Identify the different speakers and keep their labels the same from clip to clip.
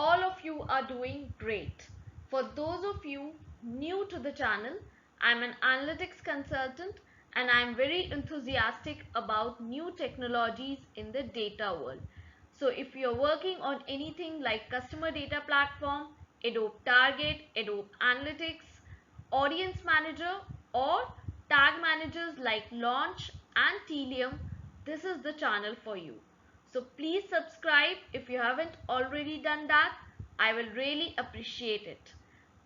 Speaker 1: all of you are doing great. For those of you new to the channel, I'm an analytics consultant and I'm very enthusiastic about new technologies in the data world. So if you're working on anything like customer data platform, Adobe Target, Adobe Analytics, audience manager or tag managers like Launch and Telium, this is the channel for you. So please subscribe if you haven't already done that. I will really appreciate it.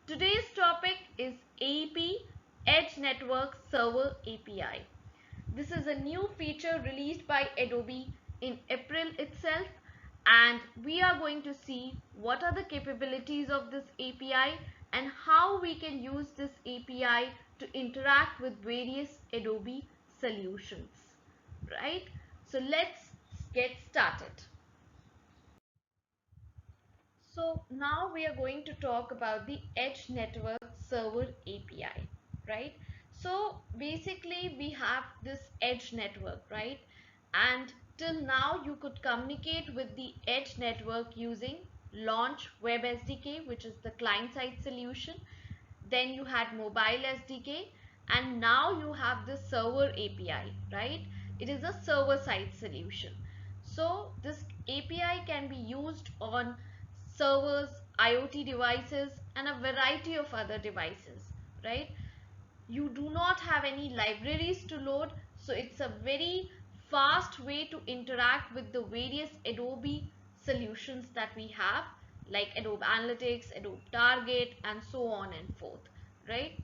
Speaker 1: Today's topic is AEP Edge Network Server API. This is a new feature released by Adobe in April itself, and we are going to see what are the capabilities of this API and how we can use this API to interact with various Adobe solutions, right? So let's get started. So now we are going to talk about the Edge Network Server API, right? So basically we have this Edge network, right? And till now you could communicate with the Edge network using Launch Web SDK, which is the client-side solution. Then you had Mobile SDK, and now you have the Server API, right? It is a server-side solution. So this API can be used on servers, IoT devices, and a variety of other devices, right? You do not have any libraries to load, so it's a very fast way to interact with the various Adobe solutions that we have, like Adobe Analytics, Adobe Target, and so on and forth, right?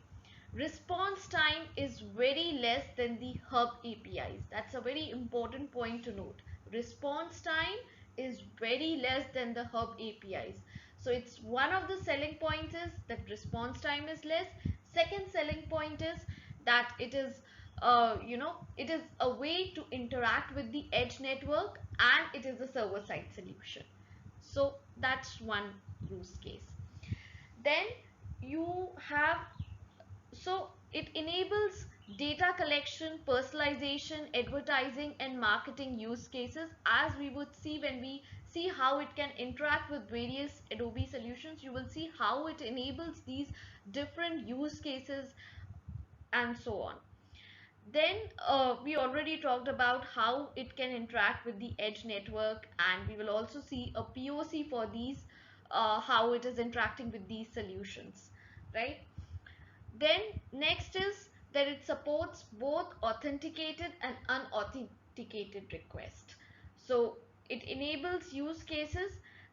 Speaker 1: Response time is very less than the hub APIs. That's a very important point to note. Response time is very less than the hub APIs. So it's one of the selling points is that response time is less. Second selling point is that it is it is a way to interact with the edge network, and it is a server side solution. So that's one use case. Then you have, so it enables data collection, personalization, advertising, and marketing use cases, as we would see when we see how it can interact with various Adobe solutions. You will see how it enables these different use cases and so on. Then we already talked about how it can interact with the edge network, and we will also see a POC for these, how it is interacting with these solutions, right? Then next is that it supports both authenticated and unauthenticated requests. So it enables use cases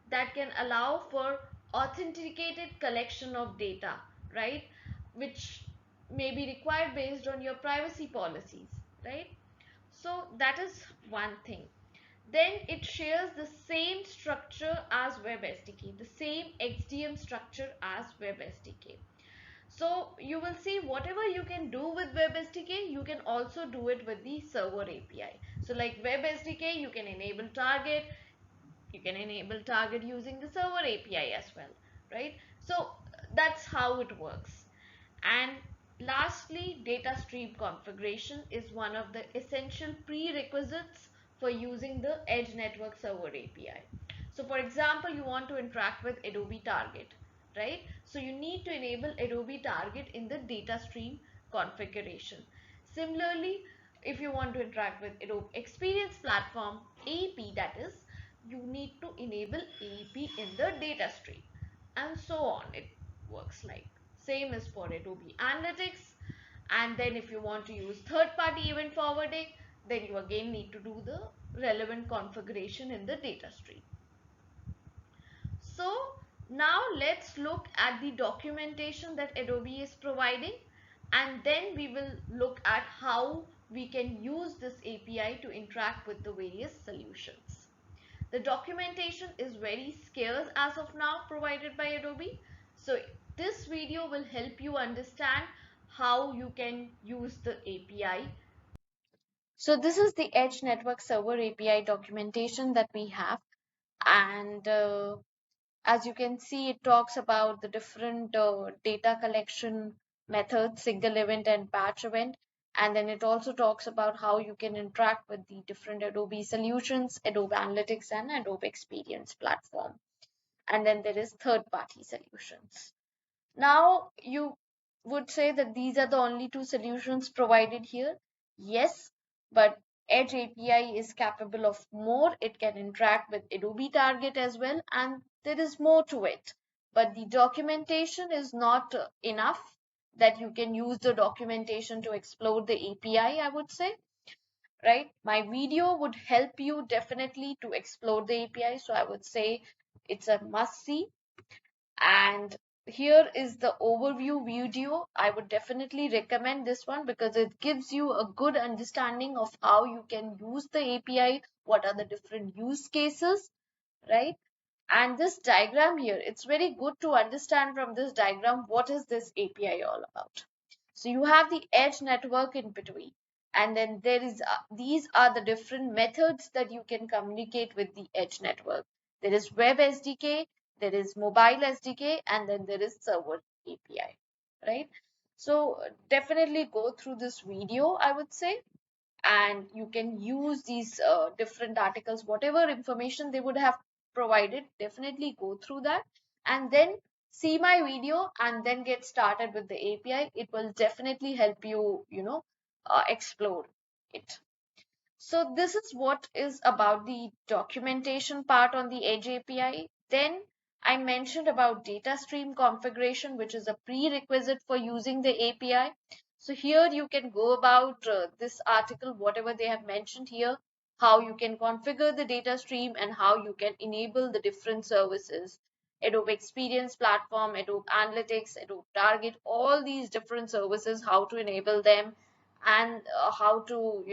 Speaker 1: that can allow for authenticated collection of data, right? Which may be required based on your privacy policies, right? So that is one thing. Then it shares the same structure as Web SDK, the same XDM structure as Web SDK. So you will see whatever you can do with Web SDK, you can also do it with the server API. So like Web SDK, you can enable Target, you can enable Target using the server API as well, right? So that's how it works. And lastly, data stream configuration is one of the essential prerequisites for using the Edge Network Server API. So for example, you want to interact with Adobe Target, right? So you need to enable Adobe Target in the data stream configuration. Similarly, if you want to interact with Adobe Experience Platform, AEP that is, you need to enable AEP in the data stream, and so on it works like. Same is for Adobe Analytics. And then if you want to use third-party event forwarding, then you again need to do the relevant configuration in the data stream. So now let's look at the documentation that Adobe is providing, and then we will look at how we can use this API to interact with the various solutions. The documentation is very scarce as of now provided by Adobe. So this video will help you understand how you can use the API. So this is the Edge Network Server API documentation that we have, and as you can see, it talks about the different data collection methods, single event and batch event. And then it also talks about how you can interact with the different Adobe solutions, Adobe Analytics and Adobe Experience Platform. and then there is third-party solutions. Now, you would say that these are the only two solutions provided here. Yes, but Edge API is capable of more. It can interact with Adobe Target as well, and there is more to it. But the documentation is not enough that you can use the documentation to explore the API, I would say, right? My video would help you definitely to explore the API, so I would say it's a must see. And here is the overview video. I would definitely recommend this one because it gives you a good understanding of how you can use the API, what are the different use cases, right? And this diagram here, it's very good to understand from this diagram what is this API all about. So you have the edge network in between, and then there is these are the different methods that you can communicate with the edge network. There is web SDK, there is mobile SDK, and then there is server API, right? So definitely go through this video, I would say, and you can use these different articles, whatever information they would have provided, definitely go through that and then see my video and then get started with the API. It will definitely help you, explore it. So this is what is about the documentation part on the Edge API. Then I mentioned about data stream configuration, which is a prerequisite for using the API. So here you can go about this article, whatever they have mentioned here, how you can configure the data stream and how you can enable the different services. Adobe Experience Platform, Adobe Analytics, Adobe Target, all these different services, how to enable them and how to,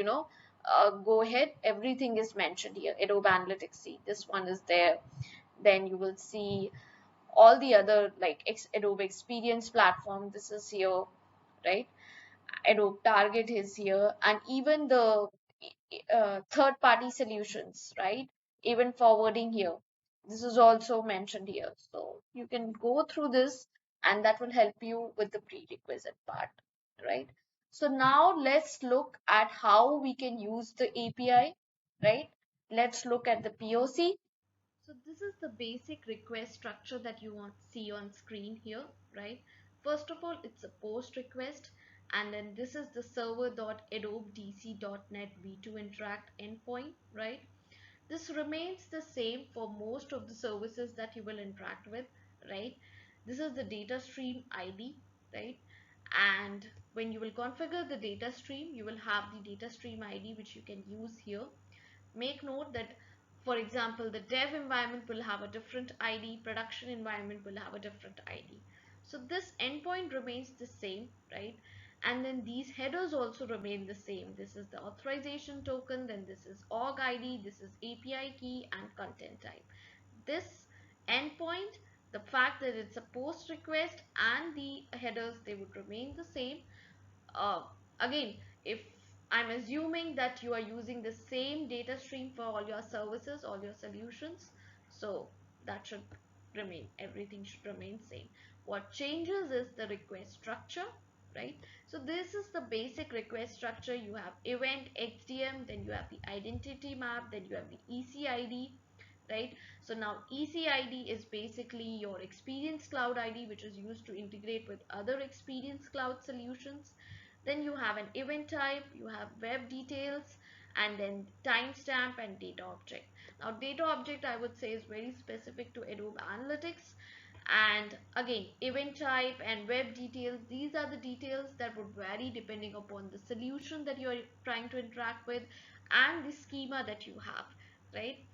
Speaker 1: go ahead. Everything is mentioned here. Adobe Analytics, see, this one is there. Then you will see all the other like Adobe Experience Platform. This is here, right? Adobe Target is here, and even the third-party solutions, right? Even forwarding here. This is also mentioned here. So you can go through this, and that will help you with the prerequisite part, right? So now let's look at how we can use the API, right? Let's look at the POC. So this is the basic request structure that you want to see on screen here, right? First of all, it's a post request, and then this is the server.adobedc.net v2 interact endpoint, right? This remains the same for most of the services that you will interact with, right? This is the data stream ID, right? And when you will configure the data stream, you will have the data stream ID which you can use here. Make note that, for example, the dev environment will have a different ID, production environment will have a different ID. So this endpoint remains the same, right? And then these headers also remain the same. This is the authorization token, then this is org ID, this is API key and content type. This endpoint, the fact that it's a post request and the headers, they would remain the same. uh, Again, if I'm assuming that you are using the same data stream for all your services, all your solutions, so that should remain, everything should remain same. What changes is the request structure, right? So this is the basic request structure. You have event XDM, then you have the identity map, then you have the ECID, right? So now ECID is basically your Experience Cloud ID, which is used to integrate with other Experience Cloud solutions. Then you have an event type, you have web details, and then timestamp and data object. Now data object, I would say, is very specific to Adobe Analytics. And again, event type and web details, these are the details that would vary depending upon the solution that you are trying to interact with and the schema that you have, right?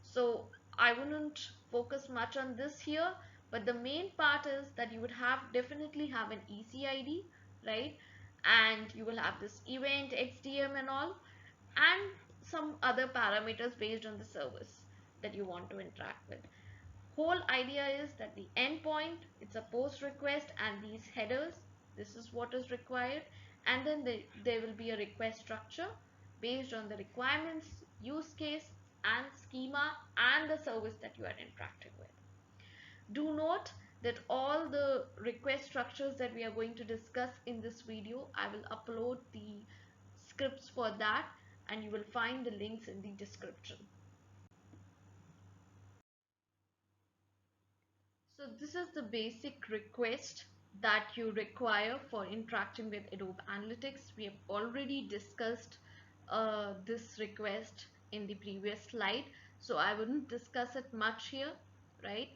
Speaker 1: So I wouldn't focus much on this here, but the main part is that you would have definitely have an ECID, right? And you will have this event, XDM and all, and some other parameters based on the service that you want to interact with. Whole idea is that the endpoint, it's a post request and these headers, this is what is required, and then there will be a request structure based on the requirements, use case and schema and the service that you are interacting with. Do note that all the request structures that we are going to discuss in this video, I will upload the scripts for that and you will find the links in the description. So this is the basic request that you require for interacting with Adobe Analytics. We have already discussed this request in the previous slide, so I wouldn't discuss it much here, right?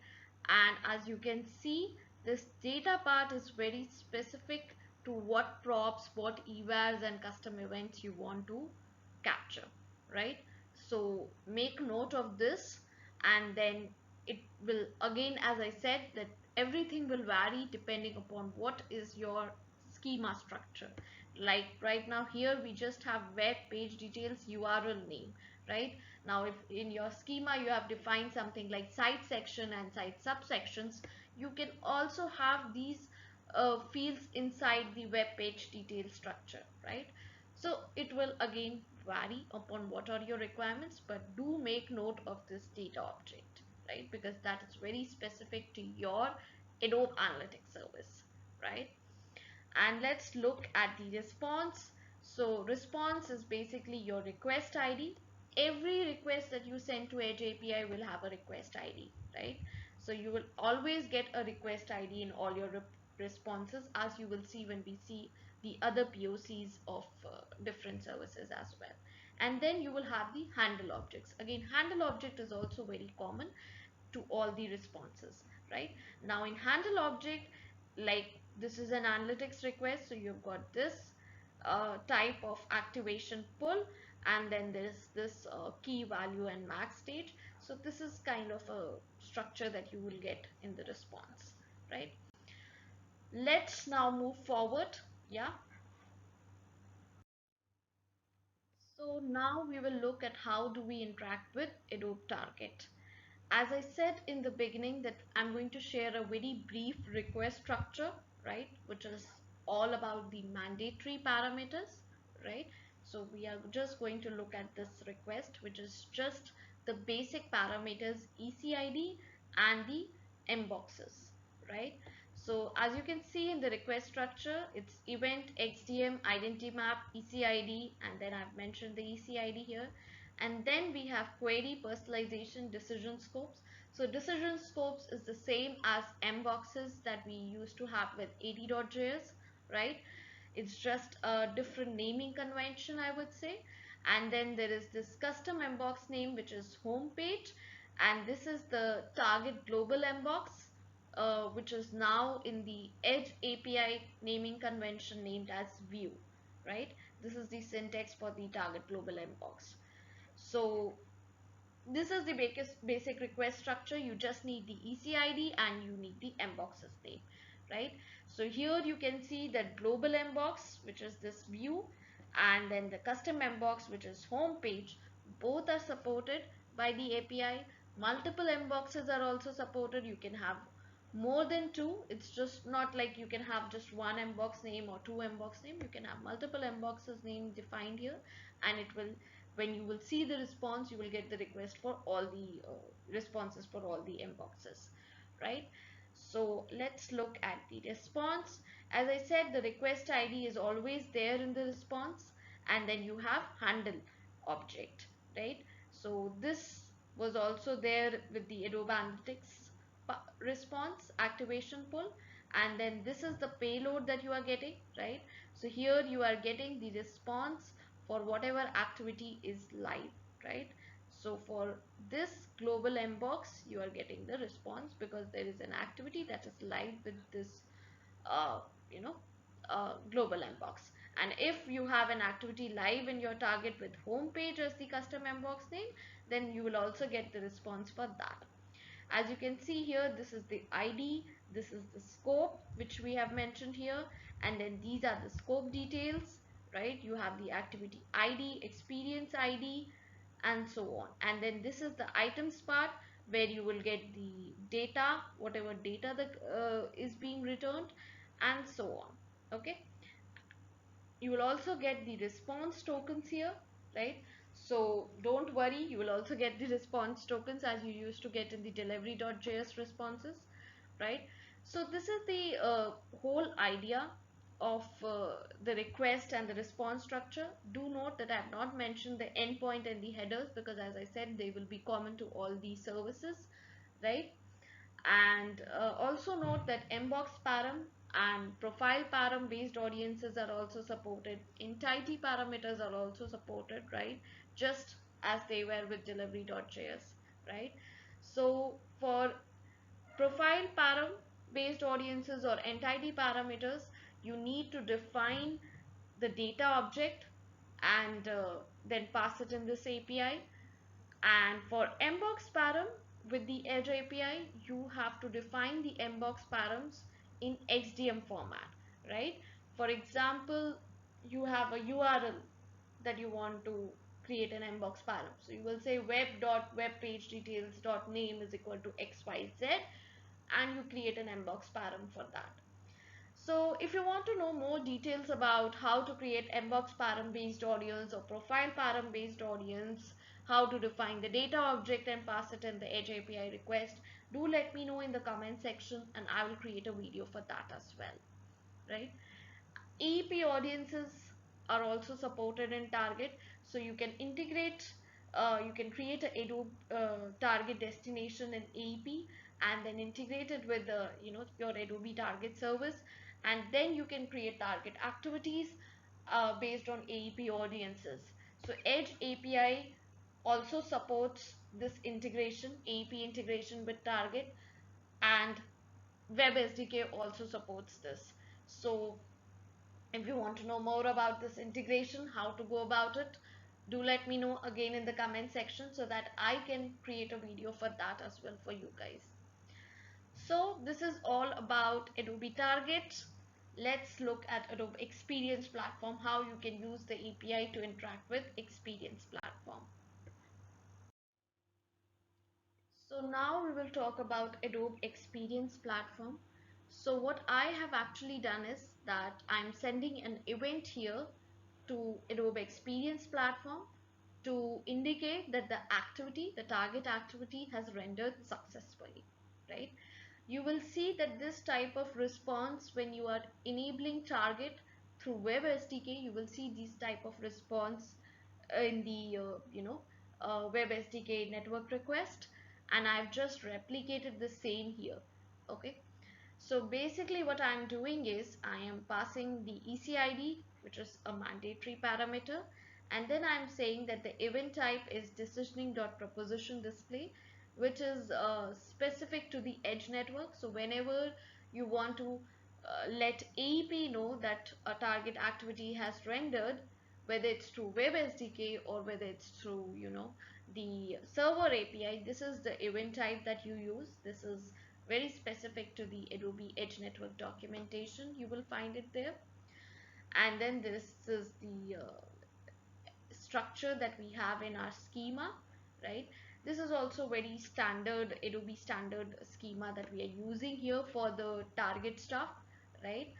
Speaker 1: And as you can see, this data part is very specific to what props, what evals and custom events you want to capture, right? So make note of this, and then it will, again, as I said, that everything will vary depending upon what is your schema structure. Like right now here we just have web page details URL name, right? Now if in your schema you have defined something like site section and site subsections, you can also have these fields inside the web page detail structure, right? So it will again vary upon what are your requirements, but do make note of this data object, right? Because that is very specific to your Adobe Analytics service, right? And let's look at the response. So response is basically your request ID. Every request that you send to Edge API will have a request ID, right? So you will always get a request ID in all your responses, as you will see when we see the other POCs of different services as well. And then you will have the handle objects. Again, handle object is also very common to all the responses, right? Now in handle object, like this is an analytics request, so you've got this type of activation pull, and then there's this key value and max stage. So this is kind of a structure that you will get in the response, right? Let's now move forward. Yeah, so now we will look at how do we interact with Adobe Target. As I said in the beginning that I'm going to share a very brief request structure, right, which is all about the mandatory parameters, right? So we are just going to look at this request, which is just the basic parameters ECID and the mboxes, right? So as you can see in the request structure, it's event XDM identity map ECID, and then I've mentioned the ECID here. And then we have query personalization decision scopes. So decision scopes is the same as mboxes that we used to have with AD.js, right? It's just a different naming convention, I would say. And then there is this custom mbox name, which is home page, and this is the target global mbox, which is now in the Edge API naming convention named as view, right? This is the syntax for the target global mbox. So this is the basic request structure. You just need the ECID and you need the mbox's name, right? So here you can see that global mbox, which is this view, and then the custom mbox, which is home page, both are supported by the API. Multiple mboxes are also supported. You can have more than two. It's just not like you can have just one mbox name or two mbox name. You can have multiple mboxes name defined here, and it will, when you will see the response, you will get the request for all the responses for all the mboxes, right? So let's look at the response. As I said, the request ID is always there in the response, and then you have handle object, right? So this was also there with the Adobe Analytics response activation pull, and then this is the payload that you are getting, right? So here you are getting the response for whatever activity is live, right? So for this global mbox, you are getting the response because there is an activity that is live with this uh, you know global mbox. And if you have an activity live in your target with home page as the custom mbox name, then you will also get the response for that. As you can see here, this is the ID, this is the scope which we have mentioned here, and then these are the scope details, right? You have the activity ID, experience ID, and so on. And then this is the items part where you will get the data, whatever data that is being returned, and so on. Okay, you will also get the response tokens here, right? So don't worry, you will also get the response tokens as you used to get in the delivery.js responses, right? So this is the whole idea of the request and the response structure. Do note that I have not mentioned the endpoint and the headers because, as I said, they will be common to all these services, right? And also note that mbox param and profile param based audiences are also supported. Entity parameters are also supported, right? Just as they were with delivery.js, right? So for profile param based audiences or entity parameters, you need to define the data object and then pass it in this API. And for mbox param with the Edge API, you have to define the mbox params in XDM format, right? For example, you have a URL that you want to create an mbox param. So you will say web.webpagedetails.name is equal to XYZ, and you create an mbox param for that. So if you want to know more details about how to create mbox param based audience or profile param based audience, how to define the data object and pass it in the Edge API request, do let me know in the comment section and I will create a video for that as well, right? AEP audiences are also supported in Target, so you can integrate, you can create a Adobe Target destination in AEP and then integrate it with the, your Adobe Target service, and then you can create target activities based on AEP audiences. So Edge API also supports this integration, AEP integration with Target, and Web SDK also supports this. So if you want to know more about this integration, how to go about it, do let me know again in the comment section so that I can create a video for that as well for you guys. So this is all about Adobe Target. Let's look at Adobe Experience Platform, how you can use the API to interact with Experience Platform. So now we will talk about Adobe Experience Platform. So what I have actually done is that I'm sending an event here to Adobe Experience Platform to indicate that the activity, the target activity has rendered successfully, right? You will see that this type of response when you are enabling target through Web SDK, you will see this type of response in the Web SDK network request, and I've just replicated the same here. Okay, so basically what I'm doing is I am passing the ECID, which is a mandatory parameter, and then I'm saying that the event type is decisioning.proposition display, which is specific to the edge network. So whenever you want to let AEP know that a target activity has rendered, whether it's through Web SDK or whether it's through the server API, this is the event type that you use. This is very specific to the Adobe Edge Network documentation. You will find it there. And then this is the structure that we have in our schema, right? This is also very standard Adobe standard schema that we are using here for the target stuff, right?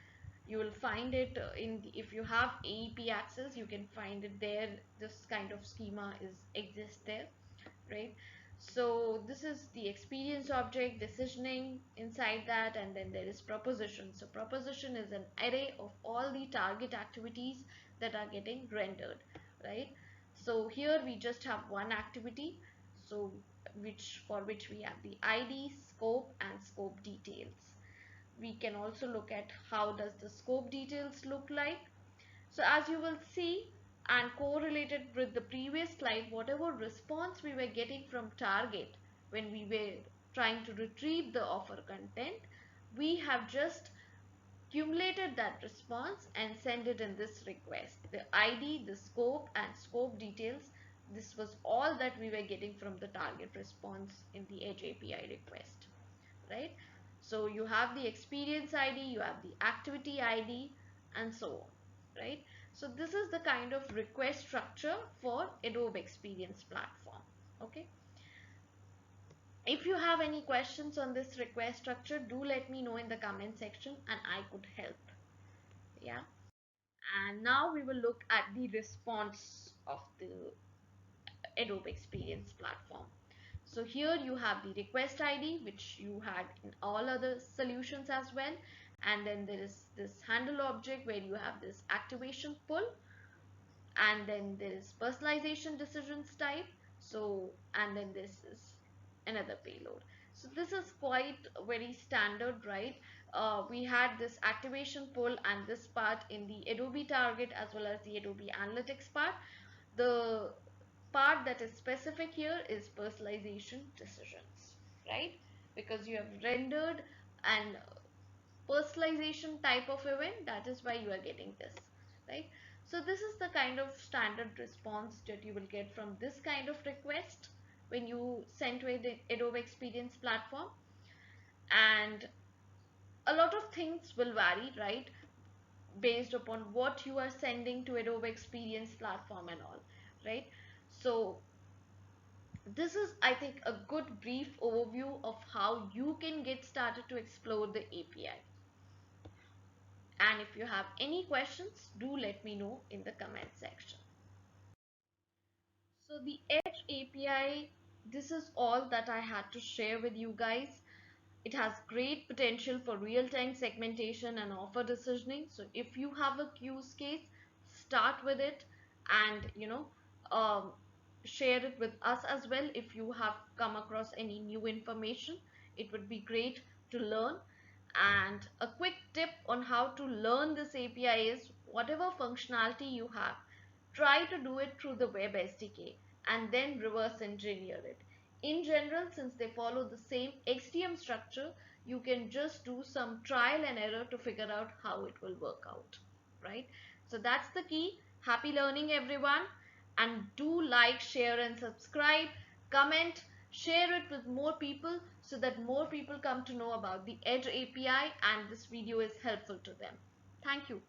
Speaker 1: You will find it in the, if you have AEP access, you can find it there. This kind of schema exists there, right? So this is the experience object, decisioning inside that, and then there is proposition. So proposition is an array of all the target activities that are getting rendered, right? So here we just have one activity, so for which we have the ID, scope, and scope details. We can also look at how does the scope details look like. So as you will see, and correlated with the previous slide, whatever response we were getting from target when we were trying to retrieve the offer content, we have just cumulated that response and send it in this request. The ID, the scope, and scope details, this was all that we were getting from the target response in the Edge API request, right? So you have the experience ID, you have the activity ID, and so on, right? So this is the kind of request structure for Adobe Experience Platform. Okay, if you have any questions on this request structure, do let me know in the comment section and I could help. Yeah, and now we will look at the response of the Adobe Experience Platform. So here you have the request ID, which you had in all other solutions as well, and then there is this handle object where you have this activation pull, and then there is personalization decisions type. So and then this is another payload. So this is quite very standard, right? We had this activation pull and this part in the Adobe Target as well as the Adobe Analytics part. The part that is specific here is personalization decisions, right? Because you have rendered an personalization type of event, that is why you are getting this, right? So this is the kind of standard response that you will get from this kind of request when you send to the Adobe Experience Platform. And a lot of things will vary, right, based upon what you are sending to Adobe Experience Platform and all, right? So this is, I think, a good brief overview of how you can get started to explore the API. And if you have any questions, do let me know in the comment section. So the Edge API, this is all that I had to share with you guys. It has great potential for real-time segmentation and offer decisioning. So if you have a use case, start with it and um, share it with us as well. If you have come across any new information, it would be great to learn. And a quick tip on how to learn this API is whatever functionality you have, try to do it through the web SDK and then reverse engineer it. In general, since they follow the same XDM structure, you can just do some trial and error to figure out how it will work out, right? So that's the key. Happy learning, everyone. And do like, share, and subscribe. Comment, share it with more people so that more people come to know about the Edge API and this video is helpful to them. Thank you.